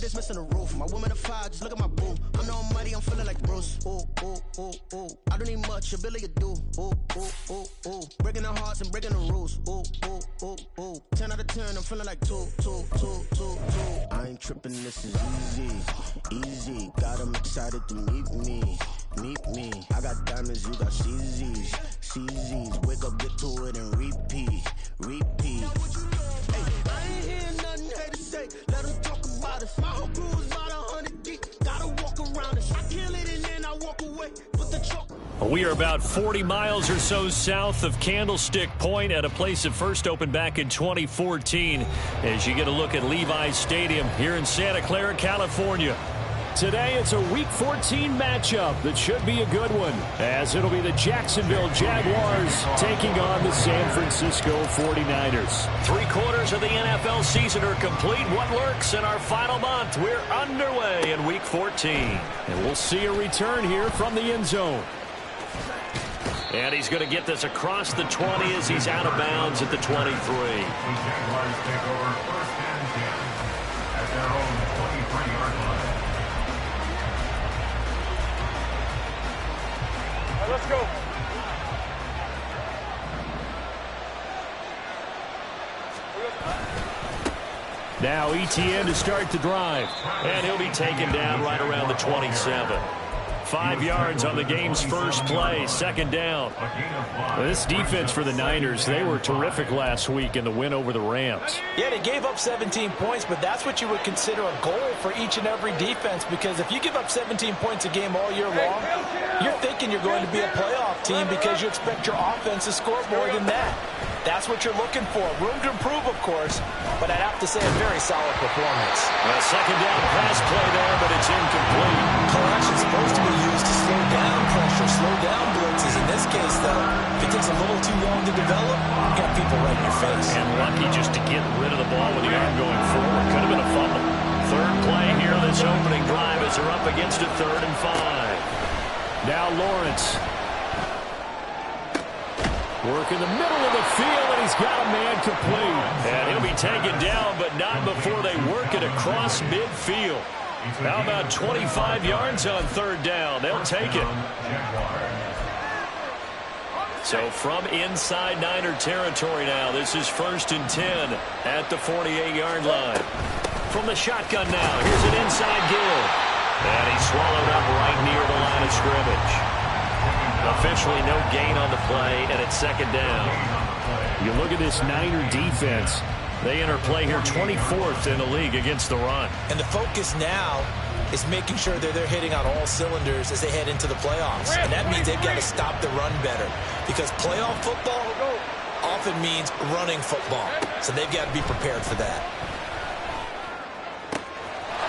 it's missing the roof. My woman a fire, just look at my boo. I'm no money, I'm feeling like Bruce. Ooh, ooh, ooh, ooh. I don't need much, ability to do. Ooh, ooh, ooh, ooh. Breaking the hearts and breaking the rules. Ooh, ooh, ooh, ooh. 10 out of 10, I'm feeling like 2. I ain't tripping, this is easy. Got 'em excited to meet me. I got diamonds, you got CZs. Wake up, get to it, and repeat. Hey, I ain't hear nothing haters say. Let them talk about us. My whole crew is about 100 deep. Gotta walk around us. I kill it and then I walk away. Put the choke. We are about 40 miles or so south of Candlestick Point at a place that first opened back in 2014 as you get a look at Levi's Stadium here in Santa Clara, California. Today, it's a Week 14 matchup that should be a good one, as it'll be the Jacksonville Jaguars taking on the San Francisco 49ers. 3/4 of the NFL season are complete. What lurks in our final month? We're underway in Week 14. And we'll see a return here from the end zone. And he's going to get this across the 20 as he's out of bounds at the 23. Jaguars take over first and 10 at their own 23-yard line. Let's go. Now ETN to start the drive. And he'll be taken down right around the 27. 5 yards on the game's first play, second down. This defense for the Niners, they were terrific last week in the win over the Rams. Yeah, they gave up 17 points, but that's what you would consider a goal for each and every defense, because if you give up 17 points a game all year long, you're thinking you're going to be a playoff team because you expect your offense to score more than that. That's what you're looking for. Room to improve, of course, but I'd have to say a very solid performance. A second down pass play there, but it's incomplete. Correction's supposed to be used to slow down pressure, slow down blitzes. In this case, though, if it takes a little too long to develop, you got people right in your face. And lucky just to get rid of the ball with the arm going forward. Could have been a fumble. Third play here, this opening drive as they're up against a 3rd and 5. Now Lawrence. Work in the middle of the field, and he's got a man complete. And he'll be taken down, but not before they work it across midfield. How about 25 yards on 3rd down? They'll take it. So from inside Niner territory now, this is 1st and 10 at the 48-yard line. From the shotgun now, here's an inside give. And he's swallowed up right near the line of scrimmage. Officially no gain on the play, and it's 2nd down. You look at this Niner defense. They enter play here 24th in the league against the run. And the focus now is making sure that they're hitting on all cylinders as they head into the playoffs. And that means they've got to stop the run better, because playoff football often means running football. So they've got to be prepared for that.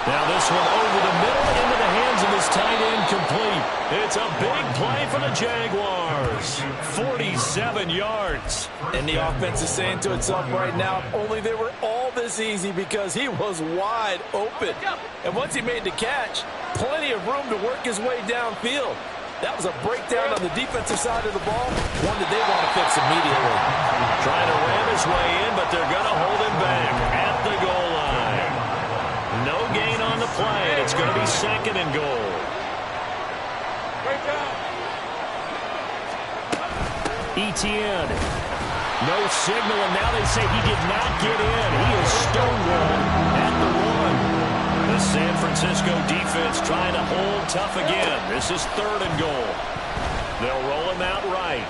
Now this one over the middle into the hands of his tight end, complete. It's a big play for the Jaguars. 47 yards. And the offense is saying to itself right now, only they were all this easy because he was wide open. And once he made the catch, plenty of room to work his way downfield. That was a breakdown on the defensive side of the ball, one that they want to fix immediately. Trying to ram his way in, but they're going to hold him back at the goal line. No gain on the play, and it's going to be 2nd and goal. ETN. No signal, and now they say he did not get in. He is stonewalled at the 1. The San Francisco defense trying to hold tough again. This is 3rd and goal. They'll roll him out right.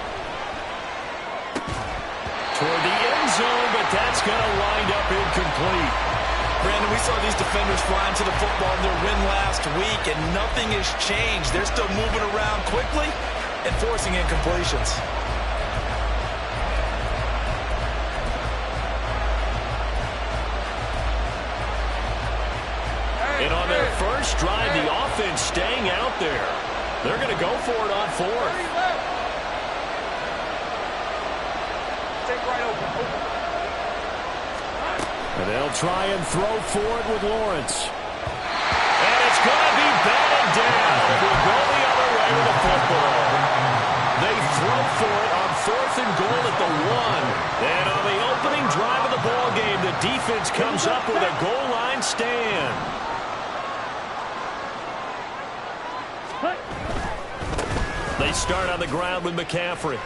Toward the end zone, but that's going to wind up incomplete. Brandon, we saw these defenders flying to the football in their win last week, and nothing has changed. They're still moving around quickly and forcing incompletions. And on their first drive, the offense staying out there. They're going to go for it on 4th. Take right open. And they'll try and throw for it with Lawrence. And it's going to be batted down. We'll go the other way with the football. They throw for it on 4th and goal at the 1. And on the opening drive of the ball game, the defense comes up with a goal line stand. They start on the ground with McCaffrey.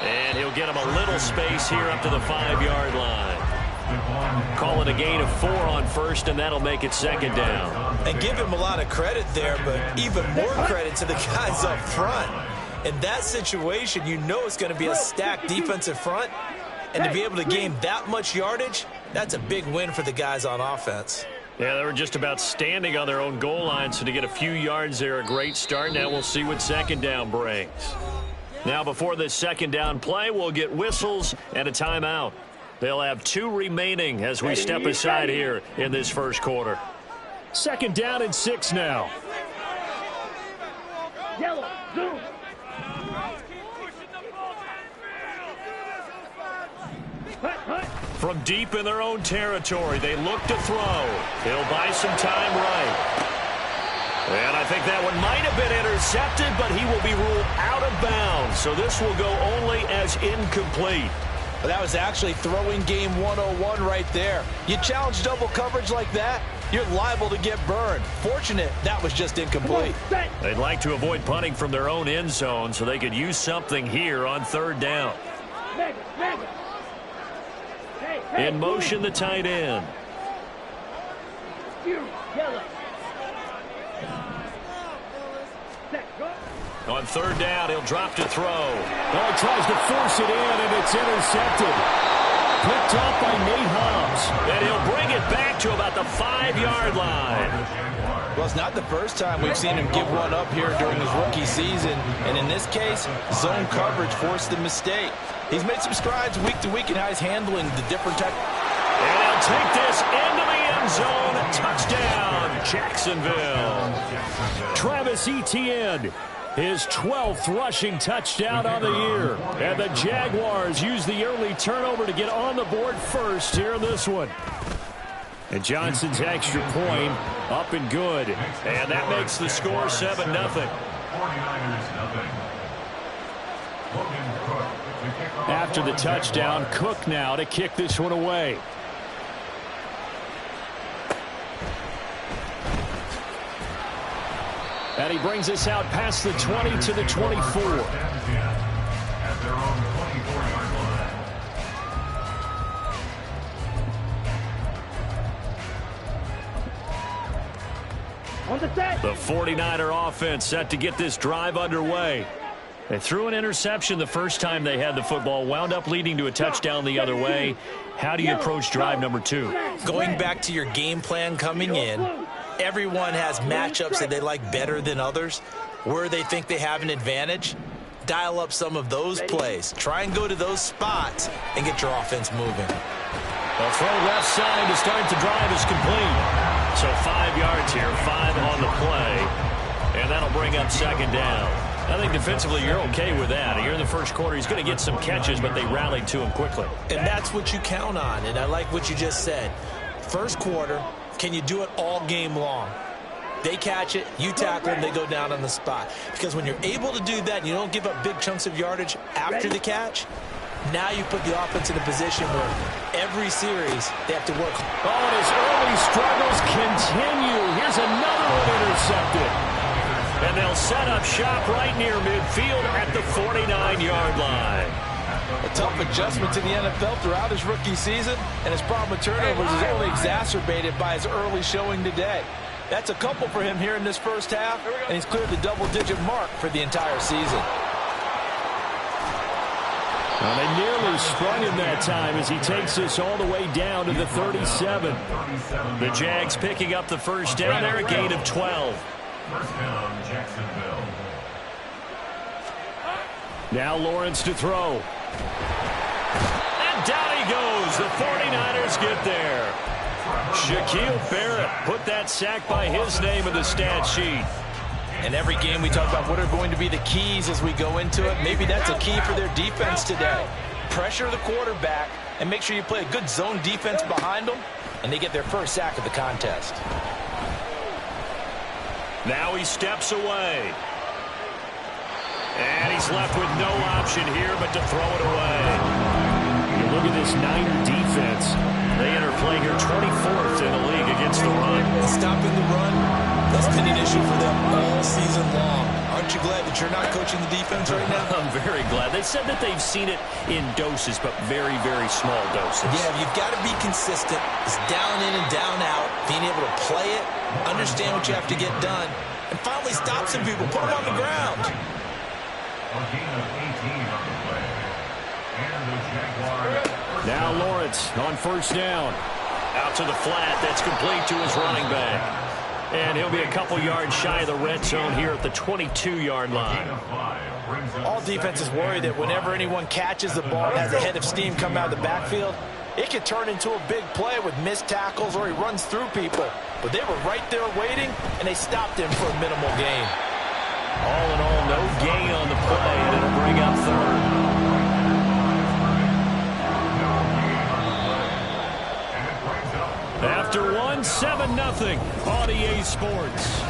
And he'll get him a little space here up to the 5-yard line. Call it a gain of 4 on first, and that'll make it second down. And give him a lot of credit there, but even more credit to the guys up front. In that situation, you know it's going to be a stacked defensive front. And to be able to gain that much yardage, that's a big win for the guys on offense. Yeah, they were just about standing on their own goal line, so to get a few yards there, a great start. Now we'll see what second down brings. Now before this second down play, we'll get whistles and a timeout. They'll have 2 remaining as we step aside here in this first quarter. Second down and 6 now. Yellow, zoom. From deep in their own territory, they look to throw. He'll buy some time right. And I think that one might have been intercepted, but he will be ruled out of bounds. So this will go only as incomplete. But that was actually throwing game 101 right there. You challenge double coverage like that, you're liable to get burned. Fortunate that was just incomplete. They'd like to avoid punting from their own end zone so they could use something here on third down. In motion, the tight end. On third down, he'll drop to throw. Oh, he tries to force it in, and it's intercepted. Picked off by Nate Hobbs. And he'll bring it back to about the 5-yard line. Well, it's not the first time we've seen him give one up here during his rookie season. And in this case, zone coverage forced the mistake. He's made some strides week to week in how he's handling the different type. And he'll take this into the end zone. Touchdown, Jacksonville. Travis Etienne, his 12th rushing touchdown on the year. And the Jaguars use the early turnover to get on the board first here in this one. And Johnson's extra point up and good. And that makes the score 7-0. 49ers, After the touchdown, Cook now to kick this one away. And he brings us out past the 20 to the 24. At their own 24-yard line. On the set. The 49er offense set to get this drive underway. They threw an interception the first time they had the football, wound up leading to a touchdown the other way. How do you approach drive number 2? Going back to your game plan coming in, everyone has matchups that they like better than others, where they think they have an advantage. Dial up some of those plays. Try and go to those spots and get your offense moving. The throw left side to start the drive is complete. So 5 yards here, 5 on the play. And that'll bring up second down. I think defensively you're okay with that. Here in the first quarter, he's going to get some catches, but they rallied to him quickly. And that's what you count on, and I like what you just said. First quarter, can you do it all game long? They catch it, you tackle them, they go down on the spot. Because when you're able to do that and you don't give up big chunks of yardage after the catch, now you put the offense in a position where every series they have to work. Oh, and his early struggles continue. Here's another one intercepted. And they'll set up shop right near midfield at the 49-yard line. A tough adjustment to the NFL throughout his rookie season, and his problem with turnovers is only exacerbated by his early showing today. That's a couple for him here in this first half, and he's cleared the double-digit mark for the entire season. Well, they nearly sprung him that time as he takes this all the way down to the 37. The Jags picking up the first down there, a gain of 12. First down, Jacksonville. Now Lawrence to throw. And down he goes. The 49ers get there. Shaquille Barrett put that sack by his name in the stat sheet. And every game we talk about what are going to be the keys as we go into it. Maybe that's a key for their defense today. Pressure the quarterback and make sure you play a good zone defense behind them, and they get their first sack of the contest. Now he steps away. And he's left with no option here but to throw it away. You look at this Niner defense. They enter play here 24th in the league against the run. Stopping the run, that's been an issue for them all season long. Our Aren't you glad that you're not coaching the defense right now? I'm very glad. They said that they've seen it in doses, but very, very small doses. Yeah, you've got to be consistent. It's down in and down out, being able to play it, understand what you have to get done, and finally stop some people, put them on the ground. A gain of 18 on the play. And the Jaguars. Now Lawrence on first down. Out to the flat. That's complete to his running back. And he'll be a couple yards shy of the red zone here at the 22-yard line. All defenses worry that whenever anyone catches the ball and has a head of steam come out of the backfield, it could turn into a big play with missed tackles or he runs through people. But they were right there waiting, and they stopped him for a minimal gain. All in all, no gain on the play, and it'll bring up third. After one, 7-0 on EA Sports.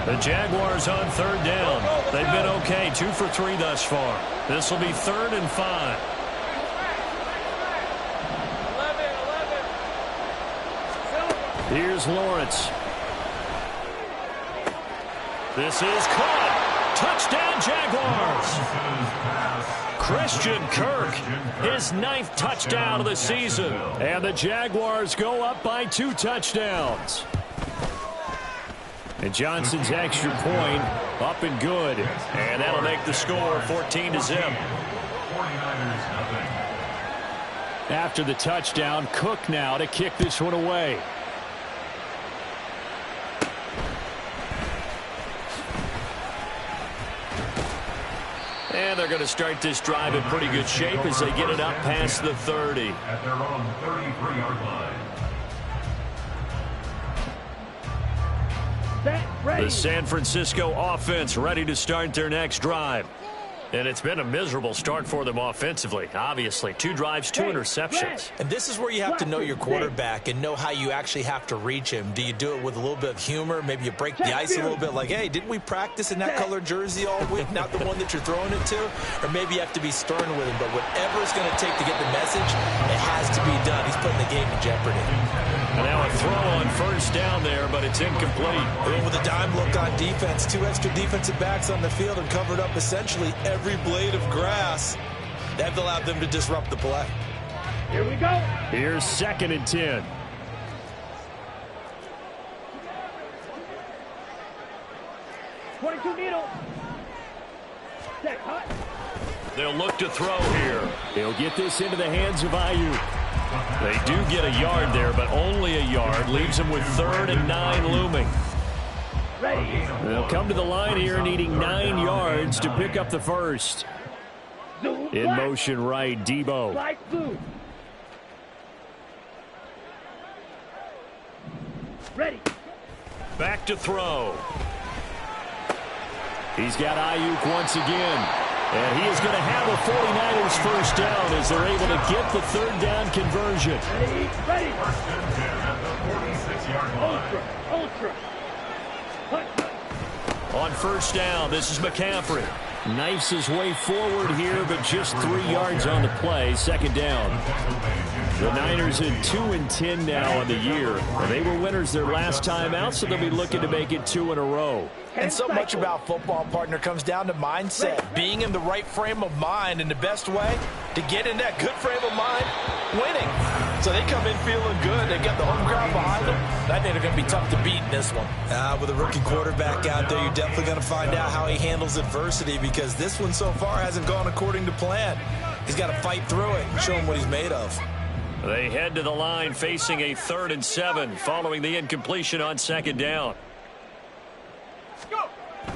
The Jaguars on third down. They've been okay, 2 for 3 thus far. This will be 3rd and 5. Here's Lawrence. This is caught. Touchdown, Jaguars. Christian Kirk, his 9th touchdown of the season. And the Jaguars go up by 2 touchdowns. And Johnson's extra point up and good. And that'll make the score 14-0. After the touchdown, Cook now to kick this one away. And they're going to start this drive in pretty good shape as they get it up past the 30. At their own 33-yard line. The San Francisco offense ready to start their next drive. And it's been a miserable start for them offensively, obviously. 2 drives, 2 interceptions. And this is where you have to know your quarterback and know how you actually have to reach him. Do you do it with a little bit of humor? Maybe you break the ice a little bit like, hey, didn't we practice in that colored jersey all week, not the one that you're throwing it to? Or maybe you have to be stern with him. But whatever it's going to take to get the message, it has to be done. He's putting the game in jeopardy. And now a throw on first down there, but it's incomplete. And with a dime look on defense, 2 extra defensive backs on the field and covered up essentially every blade of grass. That allowed them to disrupt the play. Here we go. Here's 2nd and 10. Set, hot. They'll look to throw here. He'll get this into the hands of Ayuk. They do get a yard there, but only a yard. Leaves them with 3rd and 9 looming. Ready. They'll come to the line here needing 9 yards to pick up the first. Zoom. In motion right, Debo. Slide blue. Ready. Back to throw. He's got Ayuk once again. And he is going to have a 49ers first down as they're able to get the 3rd down conversion. Ready. Ready. First and 10 at the 46-yard line. Ultra. Hut. On first down, this is McCaffrey. Knifes his way forward here, but just 3 yards on the play. 2nd down. The Niners in 2-10 now on the year. They were winners their last time out, so they'll be looking to make it 2 in a row. And so much about football, partner, comes down to mindset. Being in the right frame of mind, and the best way to get in that good frame of mind, winning. So they come in feeling good. They got the home crowd behind them. I think they're going to be tough to beat in this one. With a rookie quarterback out there, you're definitely going to find out how he handles adversity, because this one so far hasn't gone according to plan. He's got to fight through it and show him what he's made of. They head to the line facing a 3rd and 7 following the incompletion on 2nd down.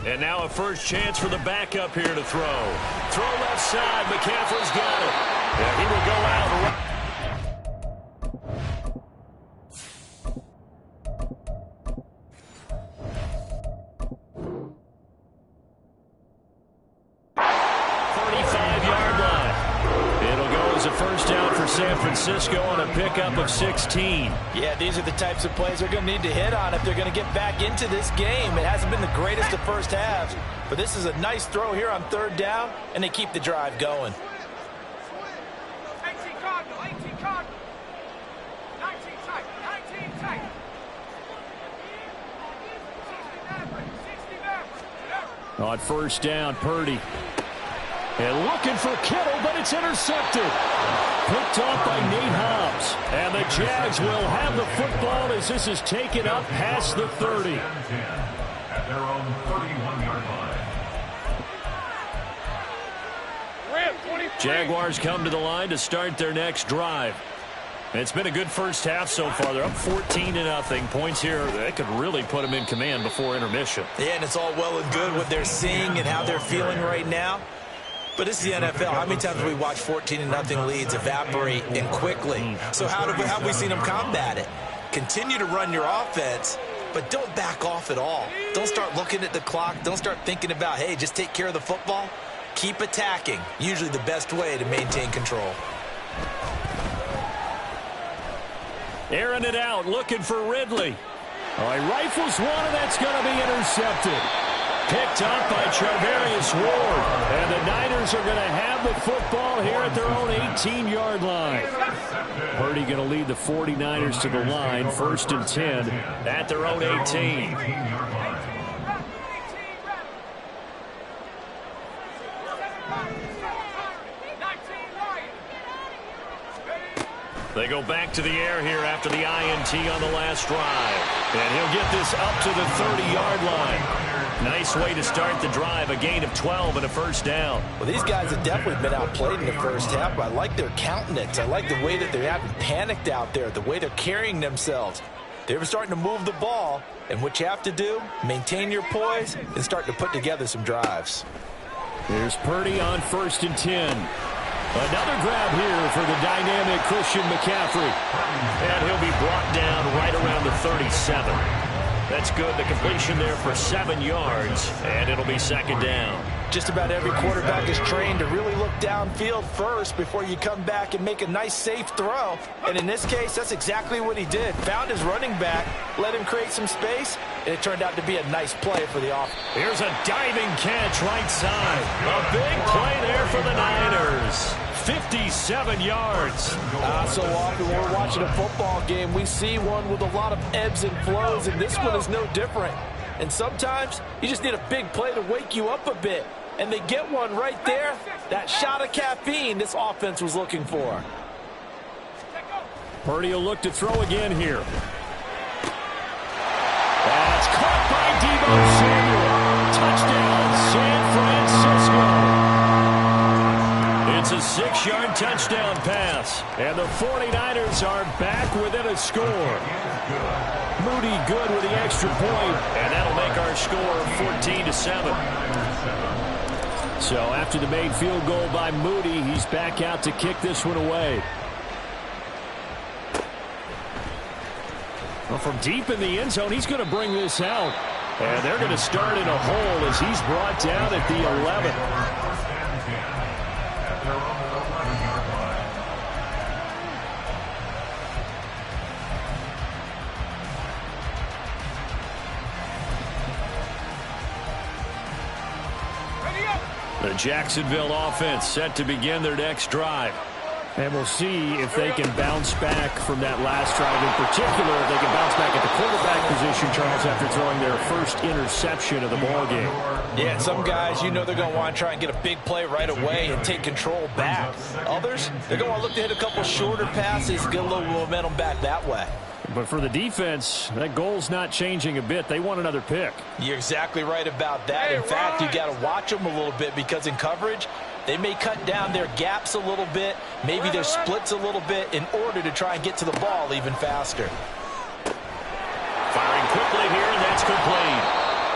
And now a first chance for the backup here to throw. Throw left side. McCaffrey's got it. And he will go out. 35-yard line. It'll go as a first down for San Francisco on a pickup of 16. Yeah, these are the types of plays they're going to need to hit on if they're going to get back into this game. It hasn't been the greatest of first halves, but this is a nice throw here on 3rd down, and they keep the drive going. On first down, Purdy. And looking for Kittle, but it's intercepted. Picked off by Nate Hobbs. And the Jags will have the football as this is taken up past the 30. At their own 31-yard line. Jaguars come to the line to start their next drive. It's been a good first half so far. They're up 14-0. Points here, they could really put them in command before intermission. Yeah, and it's all well and good what they're seeing and how they're feeling right now. But this is the NFL. How many times have we watched 14-0 leads evaporate and quickly? So how have we seen them combat it? Continue to run your offense, but don't back off at all. Don't start looking at the clock. Don't start thinking about, hey, just take care of the football. Keep attacking. Usually the best way to maintain control. Airing it out, looking for Ridley. Oh, he rifles one, and that's going to be intercepted. Picked up by Charvarius Ward. And the Niners are going to have the football here at their own 18-yard line. Purdy going to lead the 49ers to the line, 1st and 10 at their own 18. They go back to the air here after the INT on the last drive. And he'll get this up to the 30-yard line. Nice way to start the drive, a gain of 12 and a first down. Well, these guys have definitely been outplayed in the first half, but I like their countenance. I like the way that they haven't panicked out there, the way they're carrying themselves. They're starting to move the ball, and what you have to do, maintain your poise and start to put together some drives. Here's Purdy on 1st and 10. Another grab here for the dynamic Christian McCaffrey. And he'll be brought down right around the 37. That's good. The completion there for 7 yards, and it'll be 2nd down. Just about every quarterback is trained to really look downfield first before you come back and make a nice, safe throw. And in this case, that's exactly what he did. Found his running back, let him create some space, and it turned out to be a nice play for the offense. Here's a diving catch right side. A big play there for the Niners. 57 yards. So often when we're watching a football game, we see one with a lot of ebbs and flows, and this one is no different. And sometimes you just need a big play to wake you up a bit. And they get one right there. That shot of caffeine this offense was looking for. Purdy will look to throw again here. That's caught by Deebo Samuel. Touchdown, San Francisco. It's a 6-yard touchdown pass. And the 49ers are back within a score. Moody good with the extra point. And that'll make our score 14-7. So after the made field goal by Moody, he's back out to kick this one away. Well, from deep in the end zone, he's going to bring this out. And they're going to start in a hole as he's brought down at the 11. The Jacksonville offense set to begin their next drive. And we'll see if they can bounce back from that last drive. In particular, if they can bounce back at the quarterback position, Charles, after throwing their first interception of the ballgame. Yeah, some guys, you know they're going to want to try and get a big play right away and take control back. Others, they're going to want to look to hit a couple shorter passes, get a little momentum back that way. But for the defense, that goal's not changing a bit. They want another pick. You're exactly right about that. In fact, you got to watch them a little bit because in coverage, they may cut down their gaps a little bit, maybe their splits a little bit in order to try and get to the ball even faster. Firing quickly here, and that's complete.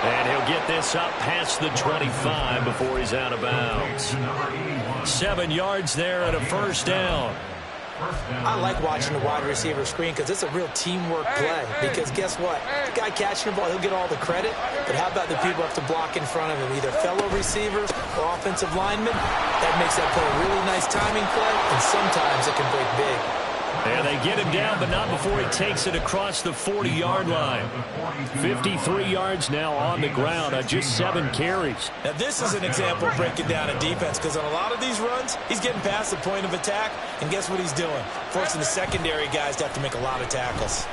And he'll get this up past the 25 before he's out of bounds. 7 yards there and a first down. I like watching the wide receiver screen because it's a real teamwork play. Because guess what? The guy catching the ball, he'll get all the credit. But how about the people who have to block in front of him, either fellow receivers or offensive linemen? That makes that play a really nice timing play, and sometimes it can break big. And they get him down, but not before he takes it across the 40-yard line. 53 yards now on the ground on just 7 carries. Now, this is an example of breaking down a defense because on a lot of these runs, he's getting past the point of attack, and guess what he's doing? Forcing the secondary guys to have to make a lot of tackles.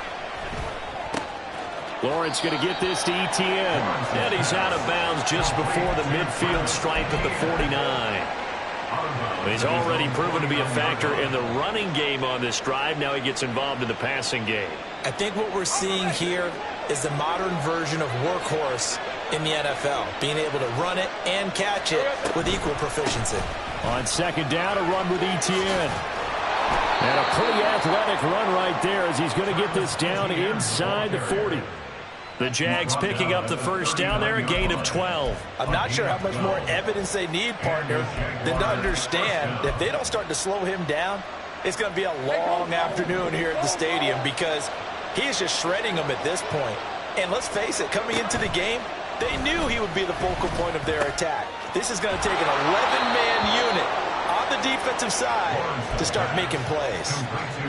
Lawrence going to get this to Etienne. And he's out of bounds just before the midfield stripe at the 49. He's already proven to be a factor in the running game on this drive. Now he gets involved in the passing game. I think what we're seeing here is the modern version of workhorse in the NFL, being able to run it and catch it with equal proficiency. On second down, a run with Etienne. And a pretty athletic run right there as he's going to get this down inside the 40. The Jags picking up the first down there, a gain of 12. I'm not sure how much more evidence they need, partner, than to understand that if they don't start to slow him down, it's going to be a long afternoon here at the stadium because he's just shredding them at this point. And let's face it, coming into the game, they knew he would be the focal point of their attack. This is going to take an 11-man unit on the defensive side to start making plays.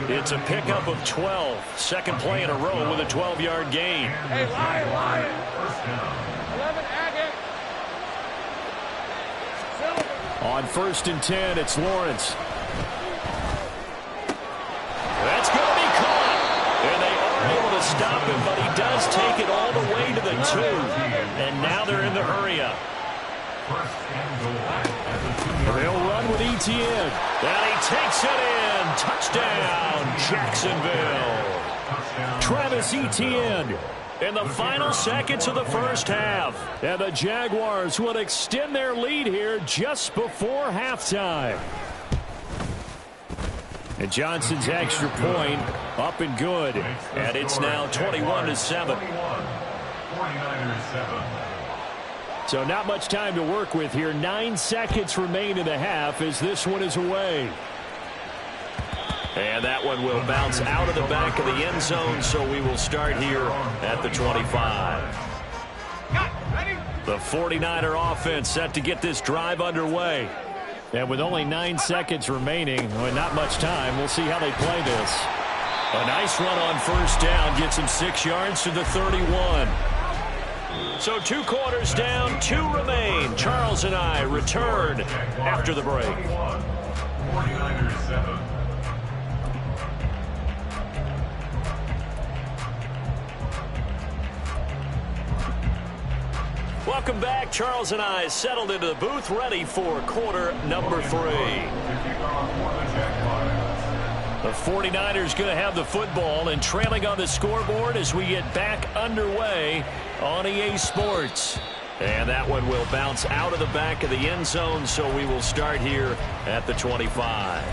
It's a pickup of 12. Second play in a row with a 12-yard gain. Hey, Lion. 11, On first and 10, it's Lawrence. That's going to be caught. And they are able to stop him, but he does take it all the way to the 2. And now they're in the hurry-up. They'll run with Etienne. And he takes it in. Touchdown, Jacksonville. Travis Etienne in the final seconds of the first half. And the Jaguars will extend their lead here just before halftime. And Johnson's extra point up and good. And it's now 21-7. 49ers 7. So not much time to work with here. 9 seconds remain in the half as this one is away. And that one will bounce out of the back of the end zone, so we will start here at the 25. The 49er offense set to get this drive underway. And with only 9 seconds remaining, well, not much time, we'll see how they play this. A nice run on first down gets him 6 yards to the 31. So 2 quarters down, 2 remain. Charles and I return after the break. 49ers 7. Welcome back. Charles and I settled into the booth, ready for quarter number 3. The 49ers going to have the football and trailing on the scoreboard as we get back underway on EA Sports. And that one will bounce out of the back of the end zone, so we will start here at the 25.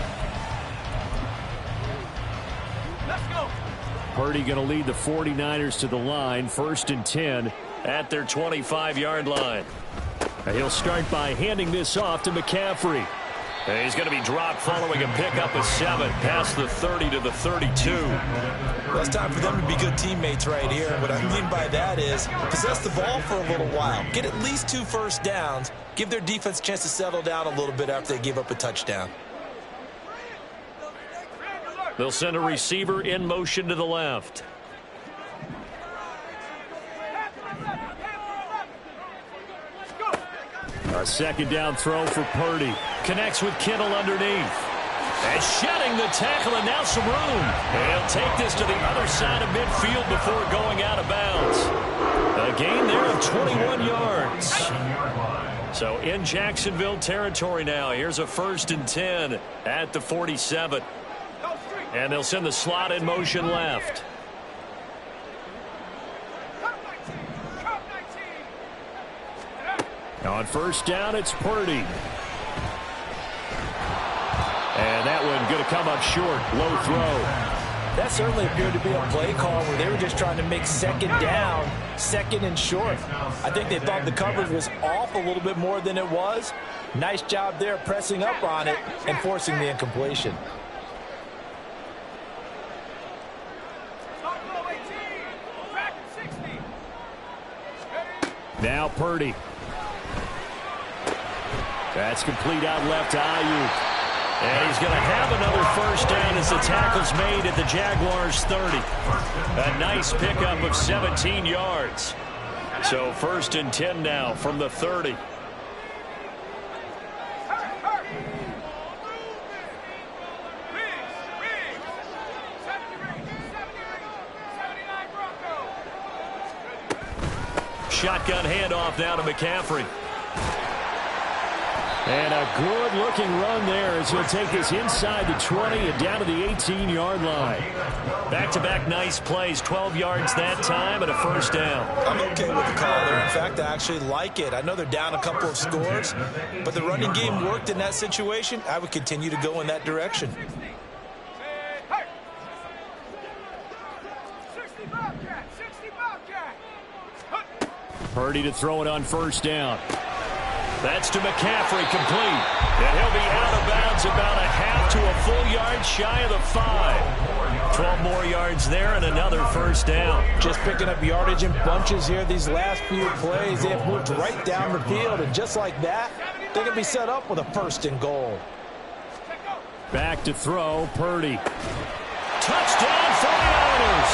Let's go. Purdy going to lead the 49ers to the line, first and 10 at their 25-yard line. And he'll start by handing this off to McCaffrey. And he's going to be dropped following a pickup of 7 past the 30 to the 32. Well, it's time for them to be good teammates right here. What I mean by that is possess the ball for a little while. Get at least 2 first downs. Give their defense a chance to settle down a little bit after they give up a touchdown. They'll send a receiver in motion to the left. A second down throw for Purdy. Connects with Kittle underneath. And shedding the tackle, and now some room. He'll take this to the other side of midfield before going out of bounds. A gain there of 21 yards. So in Jacksonville territory now. Here's a first and 10 at the 47. And they'll send the slot in motion left. On first down, it's Purdy. And that one going to come up short. Low throw. That certainly appeared to be a play call where they were just trying to make second down, second and short. I think they thought the coverage was off a little bit more than it was. Nice job there pressing up on it and forcing the incompletion. Now Purdy. That's complete out left to Ayuk. And he's going to have another first down as the tackle's made at the Jaguars' 30. A nice pickup of 17 yards. So first and 10 now from the 30. Shotgun handoff now to McCaffrey. And a good-looking run there as he'll take this inside the 20 and down to the 18-yard line. Back-to-back nice plays, 12 yards that time and a first down. I'm okay with the call there. In fact, I actually like it. I know they're down a couple of scores, but the running game worked in that situation. I would continue to go in that direction. Purdy to throw it on first down. That's to McCaffrey, complete. And he'll be out of bounds about a half to a full yard shy of the 5. 12 more yards there and another first down. Just picking up yardage in bunches here these last few plays. They have moved right down the field, and just like that, they can be set up with a first and goal. Back to throw, Purdy. Touchdown, 49ers!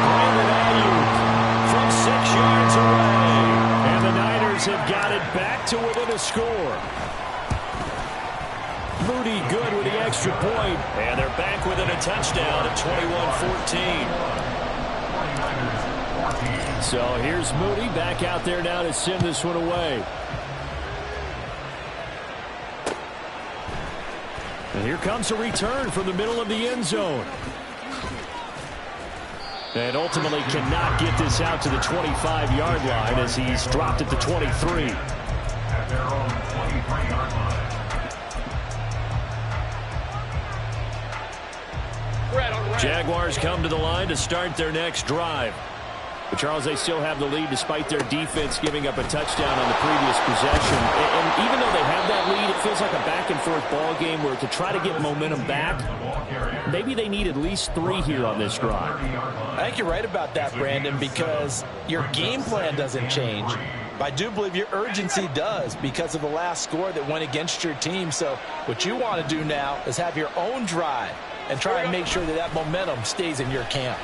Brandon Ayuk from 6 yards away. And the Niners have got it back to within a score. Moody good with the extra point. And they're back within a touchdown at 21-14. So here's Moody back out there now to send this one away. And here comes a return from the middle of the end zone. And ultimately cannot get this out to the 25-yard line as he's dropped at the 23. At their own 23-yard line. Jaguars come to the line to start their next drive. But Charles, they still have the lead despite their defense giving up a touchdown on the previous possession. And even though they have that lead, it feels like a back-and-forth ball game where to try to get momentum back, maybe they need at least 3 here on this drive. I think you're right about that, Brandon, because your game plan doesn't change. But I do believe your urgency does because of the last score that went against your team. So what you want to do now is have your own drive and try and make sure that that momentum stays in your camp.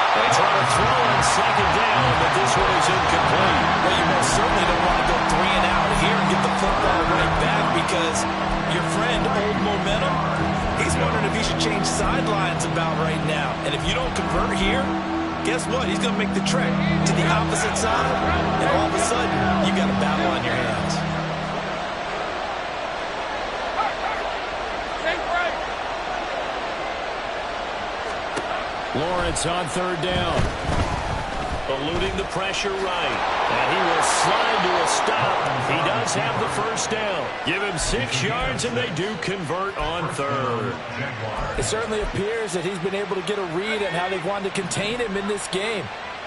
They try to throw on second down, but this one is incomplete. Well, you most certainly don't want to go 3 and out here and get the football right back because your friend, Old Momentum, he's wondering if he should change sidelines about right now. And if you don't convert here, guess what? He's going to make the trek to the opposite side, and all of a sudden, you got a battle on your hands. Lawrence on third down. Eluding the pressure right. And he will slide to a stop. He does have the first down. Give him 6 yards, and they do convert on third. It certainly appears that he's been able to get a read on how they've wanted to contain him in this game.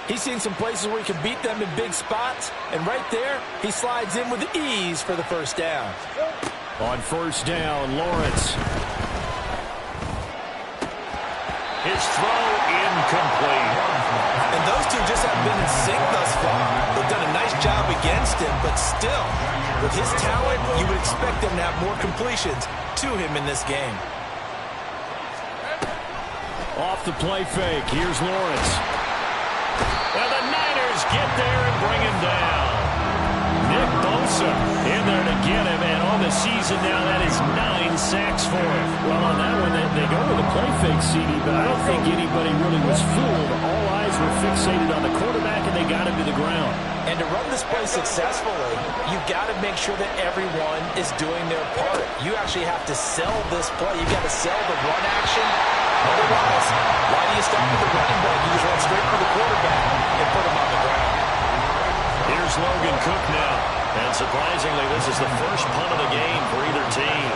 He's seen some places where he can beat them in big spots, and right there, he slides in with ease for the first down. On first down, Lawrence. His throw incomplete. And those two just haven't been in sync thus far. They've done a nice job against him, but still, with his talent, you would expect them to have more completions to him in this game. Off the play fake, here's Lawrence. And the Niners get there and bring him down. Nick Bosa in there to get him, and on the season now, that is 9 sacks for him. Well, on that one, they go with a play fake, CD, but I don't think anybody really was fooled. All eyes were fixated on the quarterback, and they got him to the ground. And to run this play successfully, you've got to make sure that everyone is doing their part. You actually have to sell this play. You've got to sell the run action. Otherwise, why do you stop with the running back? You just run straight for the quarterback and put him on the ground. Here's Logan Cook now. And surprisingly, this is the first punt of the game for either team.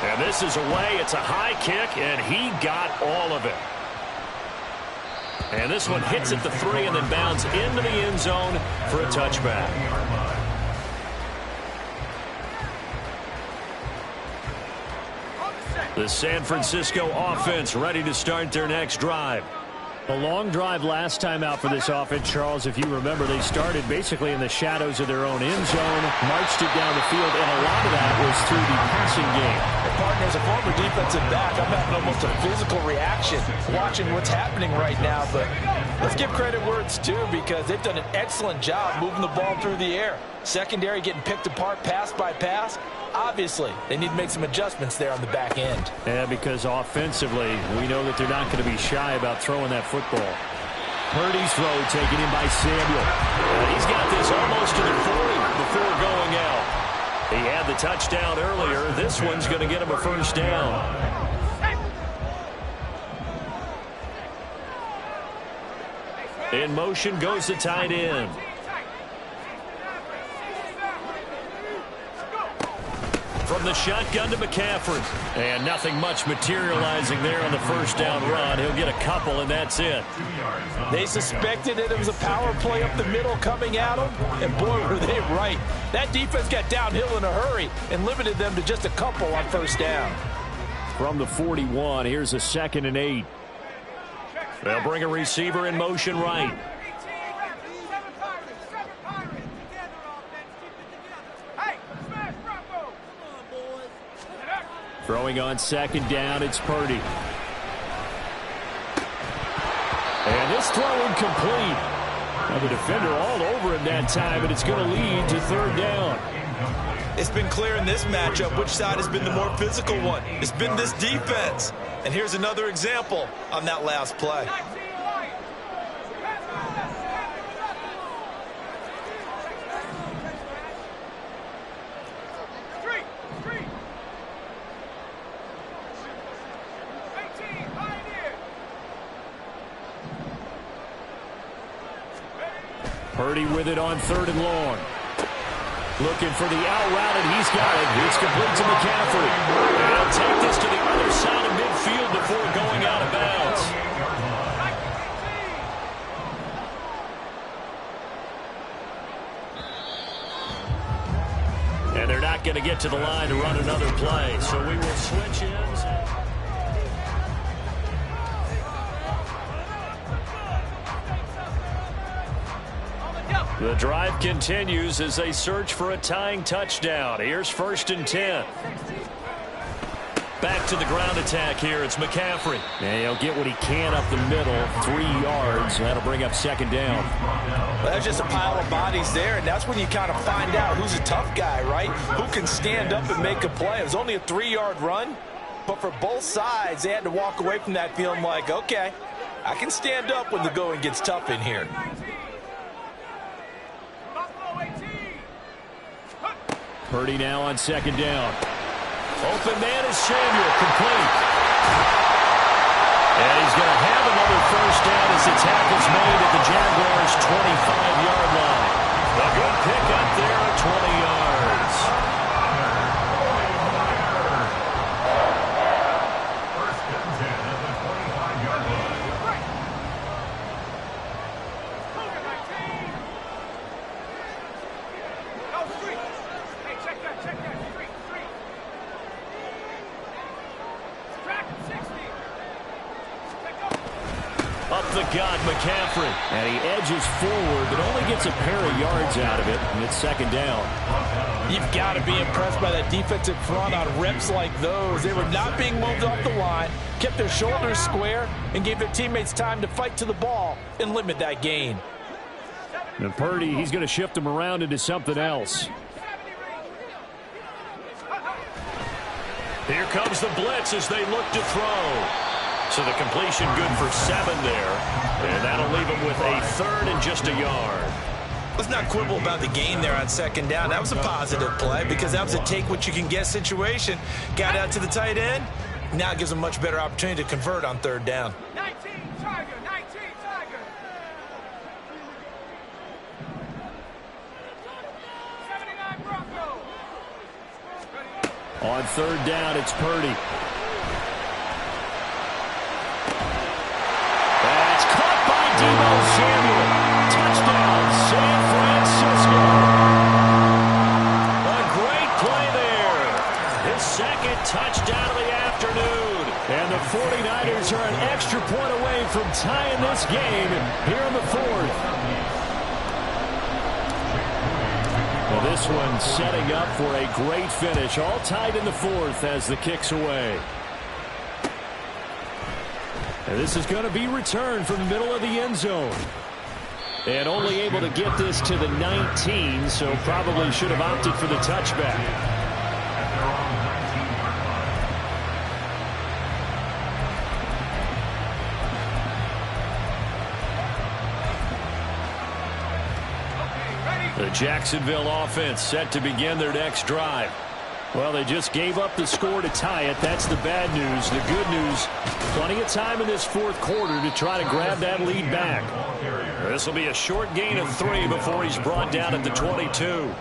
And this is away. It's a high kick, and he got all of it. And this one hits at the 3 and then bounds into the end zone for a touchback. The San Francisco offense ready to start their next drive. A long drive last time out for this offense, Charles. If you remember, they started basically in the shadows of their own end zone, marched it down the field, and a lot of that was through the passing game. you, partner, as a former defensive back, I'm having almost a physical reaction watching what's happening right now. But let's give credit where it's due, because they've done an excellent job moving the ball through the air. Secondary getting picked apart pass by pass. Obviously, they need to make some adjustments there on the back end. Yeah, because offensively, we know that they're not going to be shy about throwing that football. Purdy's throw taken in by Samuel. He's got this almost to the 40 before going out. He had the touchdown earlier. This one's going to get him a first down. In motion goes the tight end. From the shotgun to McCaffrey. And nothing much materializing there on the first down run. He'll get a couple, and that's it. They suspected it was a power play up the middle coming at them, and boy, were they right. That defense got downhill in a hurry and limited them to just a couple on first down. From the 41, here's a 2nd and 8. They'll bring a receiver in motion right. Throwing on 2nd down, it's Purdy. And this throw incomplete. Now the defender all over him that time, and it's going to lead to 3rd down. It's been clear in this matchup which side has been the more physical one. It's been this defense. And here's another example on that last play. Purdy with it on 3rd and long. Looking for the out route, and he's got it. It's complete to McCaffrey. And he'll take this to the other side of midfield before going out of bounds. And they're not going to get to the line to run another play, so we will switch ends. The drive continues as they search for a tying touchdown. Here's 1st and 10. Back to the ground attack here. It's McCaffrey. And he'll get what he can up the middle. 3 yards. That'll bring up 2nd down. Well, that's just a pile of bodies there, and that's when you kind of find out who's a tough guy, right? Who can stand up and make a play. It was only a 3-yard run, but for both sides, they had to walk away from that feeling like, okay, I can stand up when the going gets tough in here. Purdy now on 2nd down. Open man is Samuel, complete. And he's going to have another first down as the tackle's made at the Jaguars' 25-yard line. A good pick up there at 20 yards. First and 10 at the 25-yard line. Up the gut, McCaffrey. And he edges forward, but only gets a pair of yards out of it, and it's 2nd down. You've got to be impressed by that defensive front on reps like those. They were not being moved off the line, kept their shoulders square, and gave their teammates time to fight to the ball and limit that gain. And Purdy, he's going to shift him around into something else. Here comes the blitz as they look to throw. So the completion good for 7 there. And that'll leave him with a 3rd and just a yard. Let's not quibble about the gain there on 2nd down. That was a positive play because that was a take-what-you-can-get situation. Got out to the tight end. Now it gives them a much better opportunity to convert on 3rd down. 19 Tiger, 19 Tiger. 79 Bronco. On 3rd down, it's Purdy. That's caught by Deebo Samuel. Touchdown, San Francisco. A great play there. His 2nd touchdown of the afternoon. And the 49ers are an extra point away from tying this game here in the 4th. Well, this one setting up for a great finish. All tied in the fourth as the kick's away. And this is going to be returned from the middle of the end zone. And only able to get this to the 19, so probably should have opted for the touchback. The Jacksonville offense set to begin their next drive. Well, they just gave up the score to tie it. That's the bad news. The good news, plenty of time in this fourth quarter to try to grab that lead back. This will be a short gain of 3 before he's brought down at the 22.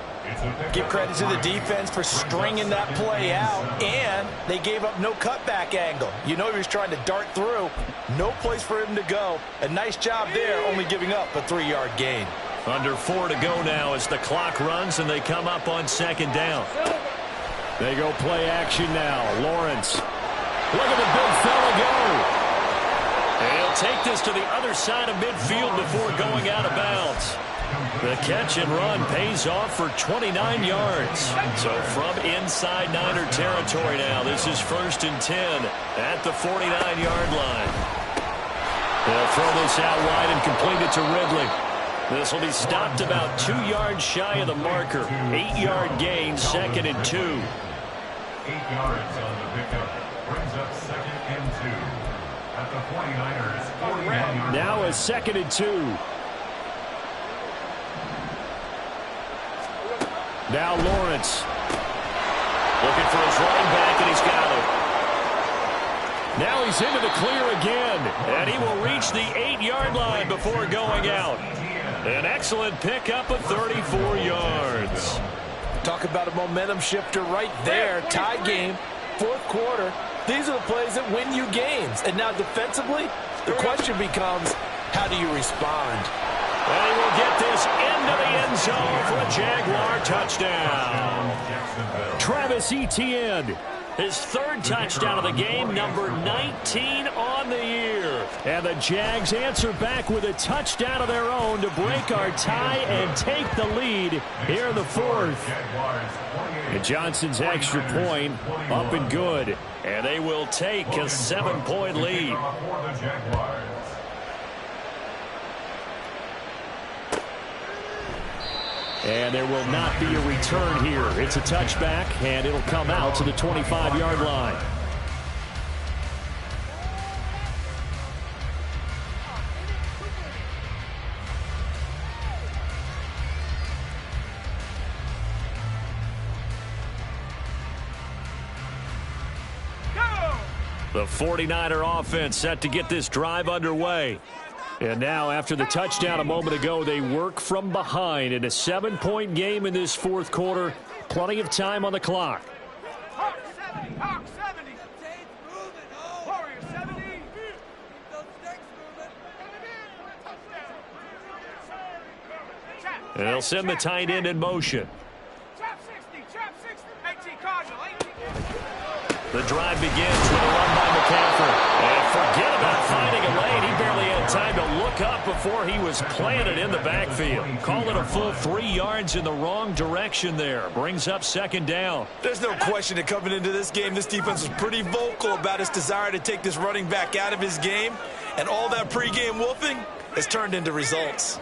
Give credit to the defense for stringing that play out, and they gave up no cutback angle. You know he was trying to dart through. No place for him to go. A nice job there, only giving up a 3-yard gain. Under 4 to go now as the clock runs and they come up on second down. They go play action now. Lawrence. Look at the big fella go. And he'll take this to the other side of midfield before going out of bounds. The catch and run pays off for 29 yards. So from inside Niner territory now, this is 1st and 10 at the 49-yard line. They'll throw this out wide and complete it to Ridley. This will be stopped about 2 yards shy of the marker. 8-yard gain, 2nd and 2. 8 yards on the pickup. Brings up 2nd and 2. At the 49ers, 49-yard. Now a 2nd and 2. Now Lawrence. Looking for his running back, and he's got him. Now he's into the clear again. And he will reach the 8-yard line before going out. An excellent pickup of 34 yards. Talk about a momentum shifter right there. Tie game, fourth quarter. These are the plays that win you games. And now defensively, the question becomes, how do you respond? And he will get this into the end zone for a Jaguar touchdown. Travis Etienne. His 3rd touchdown of the game, number 19 on the year. And the Jags answer back with a touchdown of their own to break our tie and take the lead here in the fourth. And Johnson's extra point up and good. And they will take a 7-point lead. And there will not be a return here. It's a touchback, and it'll come out to the 25-yard line. The 49er offense set to get this drive underway. And now, after the touchdown a moment ago, they work from behind in a 7-point game in this fourth quarter. Plenty of time on the clock. Hawk 70, Hawk 70. Warrior 70. And they'll send the tight end in motion. Trap 60, trap 60. 18 Cardinal, 18. The drive begins with a run by McCaffrey. And forget about finding a lane. He barely had time to look up before he was planted in the backfield. Call it a full 3 yards in the wrong direction there. Brings up 2nd down. There's no question that coming into this game, this defense was pretty vocal about its desire to take this running back out of his game. And all that pregame wolfing has turned into results.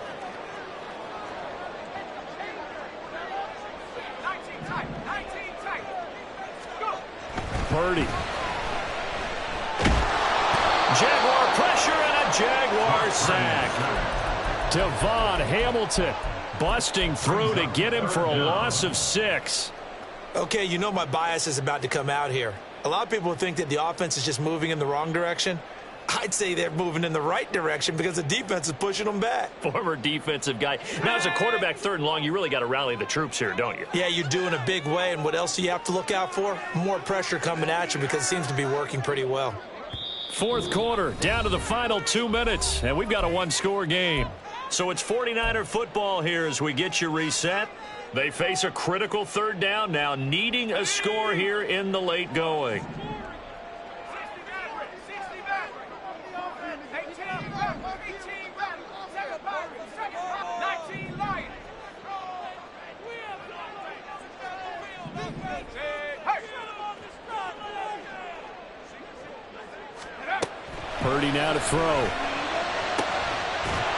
19 tight, 19 tight. Go. Purdy. Jaguar pressure and a Jaguar sack. Devon Hamilton busting through to get him for a loss of 6. Okay, you know my bias is about to come out here. A lot of people think that the offense is just moving in the wrong direction. I'd say they're moving in the right direction because the defense is pushing them back. Former defensive guy. Now, as a quarterback 3rd and long, you really got to rally the troops here, don't you? Yeah, you do in a big way. And what else do you have to look out for? More pressure coming at you because it seems to be working pretty well. Fourth quarter, down to the final 2 minutes, and we've got a 1-score game. So it's 49er football here as we get you reset. They face a critical 3rd down now, needing a score here in the late going. 60 back. 18 back. 18 back. 7 Pirates. 19 Lions. Purdy now to throw.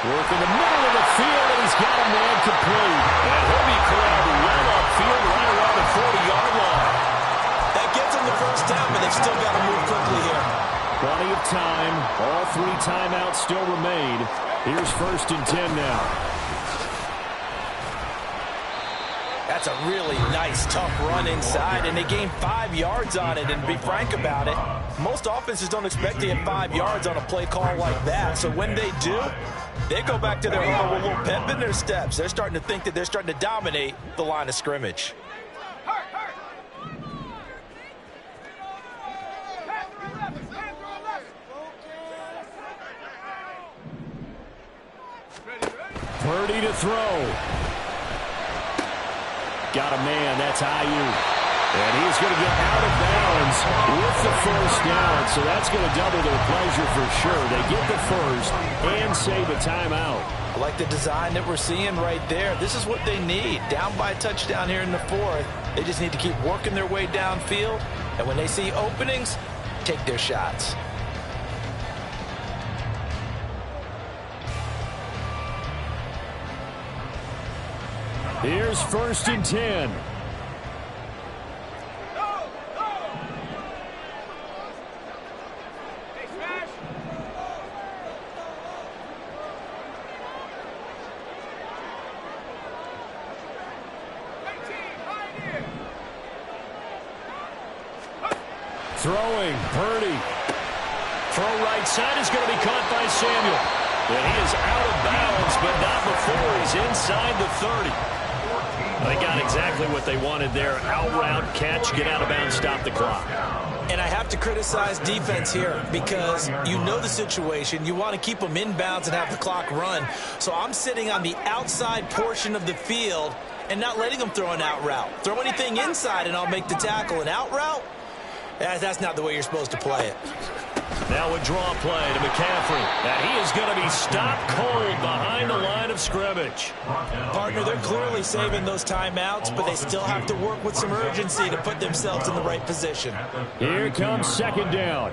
Work in the middle of the field, and he's got a man complete. And he'll be cleared well upfield right around the 40-yard line. That gets them the first down, but they've still got to move quickly here. Plenty of time. All 3 timeouts still remain. Here's 1st and 10 now. That's a really nice, tough run inside, and they gained 5 yards on it. And to be frank about it, most offenses don't expect to get 5 yards on a play call like that. So when they do, they go back to their huddle with a little pep in their steps. They're starting to think that they're starting to dominate the line of scrimmage. Purdy to throw. Got a man, that's Ayuk. And he's going to get out of bounds with the first down, so that's going to double their pleasure for sure. They get the first and save a timeout. I like the design that we're seeing right there. This is what they need. Down by a touchdown here in the 4th. They just need to keep working their way downfield, and when they see openings, take their shots. Here's 1st and 10. Throwing, Purdy. Throw right side is going to be caught by Samuel. And he is out of bounds, but not before he's inside the 30. They got exactly what they wanted there. Out route, catch, get out of bounds, stop the clock. And I have to criticize defense here because you know the situation. You want to keep them inbounds and have the clock run. So I'm sitting on the outside portion of the field and not letting them throw an out route. Throw anything inside and I'll make the tackle. An out route? That's not the way you're supposed to play it. Now a draw play to McCaffrey. And he is going to be stopped cold behind the line of scrimmage. Partner, they're clearly saving those timeouts, but they still have to work with some urgency to put themselves in the right position. Here comes 2nd down.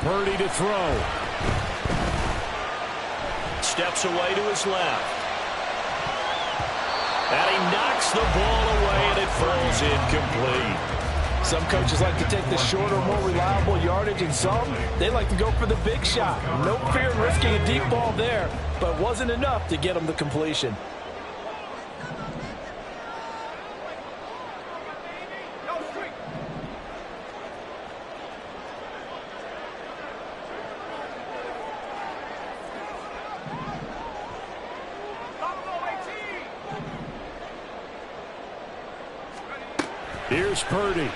Purdy to throw. Steps away to his left. And he knocks the ball away, and it falls incomplete. Some coaches like to take the shorter, more reliable yardage, and some, they like to go for the big shot. No fear in risking a deep ball there, but wasn't enough to get them the completion. Here's Purdy.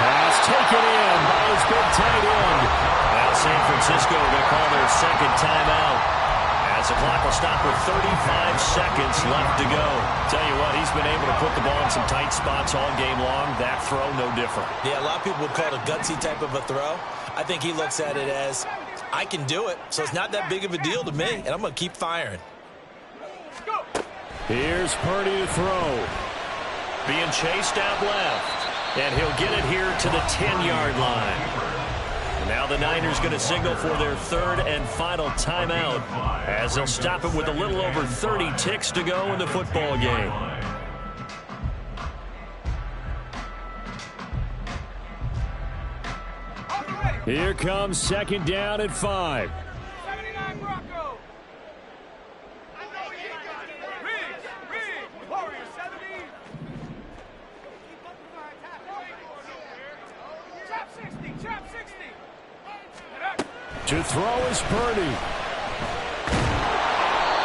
Pass taken in by his big tight end. Now San Francisco going to call their 2nd timeout as the clock will stop with 35 seconds left to go. Tell you what, he's been able to put the ball in some tight spots all game long. That throw, no different. Yeah, a lot of people would call it a gutsy type of a throw. I think he looks at it as, I can do it, so it's not that big of a deal to me, and I'm going to keep firing. Here's Purdy to throw. Being chased out left. And he'll get it here to the 10-yard line. And now the Niners going to signal for their 3rd and final timeout as they'll stop it with a little over 30 ticks to go in the football game. Here comes 2nd down at 5. 79 Bronco. Warriors 70. Chop 60, chop 60. To throw is Purdy.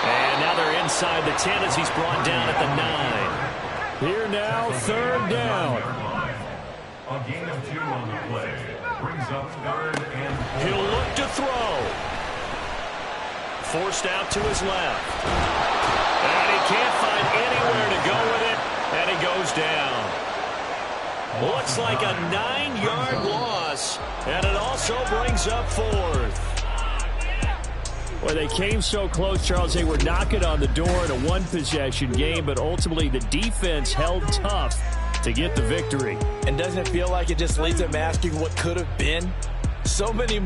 And now they're inside the 10 as he's brought down at the 9. Here now, 3rd down. A gain of 2 on the play. Brings up 3rd and 4. He'll look to throw. Forced out to his left. And he can't find anywhere to go with it. And he goes down. Looks like a 9-yard loss. And it also brings up 4th. Well, they came so close, Charles. They were knocking on the door in a one-possession game, but ultimately the defense held tough to get the victory. And doesn't it feel like it just leaves them asking what could have been? So many